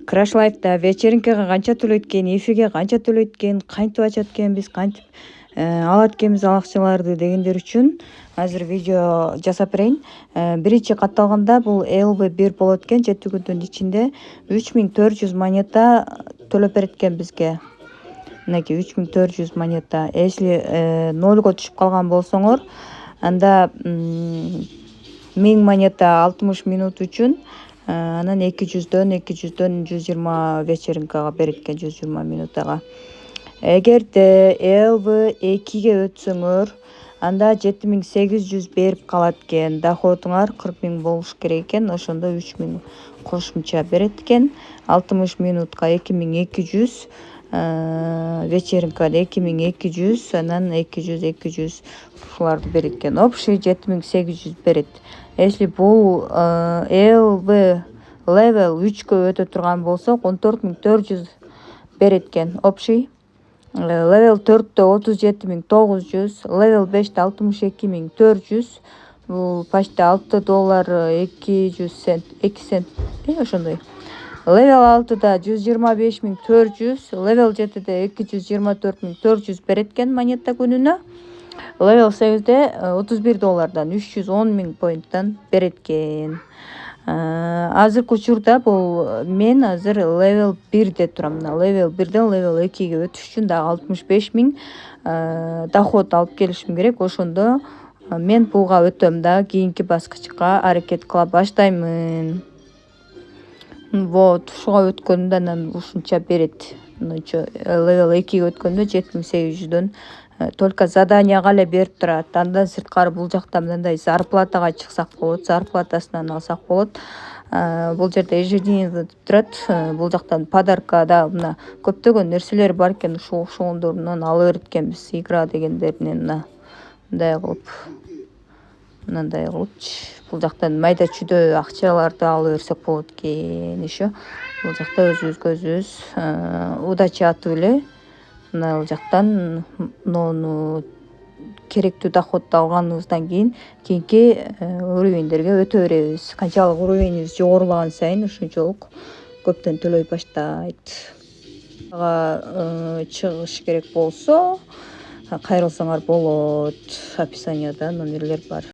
Crash Life'da вечеринкага канча төлөйт экен, эфиге канча төлөйт экен, кантип ачат экенбиз, кантип алат экенбиз ал акчаларды дегендер үчүн азыр видео жасап берейин. Биринчи катталганда бул LV1 болот экен, 7 күндүн ичинде 3400 монета төлөп берет экен бизге. Мынакей 3400 монета. Если нольго түшүп калган болсоңор, анда 1000 монета 60 минут үчүн, анан 200дөн 120 вечеринкага берет экен, 120 минутага. Эгерде LV2ге өтсөңөр, анда 7800 берип калат экен. Доходуңар 40 000 болуш керек экен. Ошондо 3000 кошумча берет экен. 60 минутка 2200, вечеринкада 2200, анан 200 ушуларды берет экен. Общий 7800 берет. Если бул LV level 3кө өтө турган болсок, 14400 берет экен. Общий level 4'тө 37900, level 5'те 62400, бул почти $6 200 цент, 2 цент, ошондой. Level 6'да 125400, level 7'де 224400 берет экен монета күнүнө. Level 8'де $31 310 000 поинттан берет экен. Азыркы учурда бул мен азыр level 1'де турам. Level 1'ден level 2ге өтүш үчүн дагы 65 000 доход алып келишим керек. Ошондо мен буга өтөм да кийинки баскычка аракет кыла баштаймын. Вот, ушуга өткөндө анан ушунча берет. Level 2ге өткөндө 7800дөн только заданияга эле берип турат. Андан сырткары бул жакта мындай зарплатага чыксак болот, зарплатасынан алсак болот. Бул жерде ежедневно деп турат. Бул жактан подаркада мына көптөгөн нерселер бар экен, ошондорунан ала берет экенбиз. Игра дегендеринен мындай кылып, мындай кылыпчы. Бул жактан майда чүйдө акчаларды ала берсек болот экен еще. Бул жакта өзүбүзгө өзүбүз удача атып эле мына жактан нону керектүү доходду алганыбыздан кийин кийинки уровеньдерге өтө беребиз. Канчалык уровеньибиз жогорулаган сайын ошончолук көптөн төлөй баштайт. Чыгыш керек болсо кайрылсаңар болот. Описанияда номерлер бар.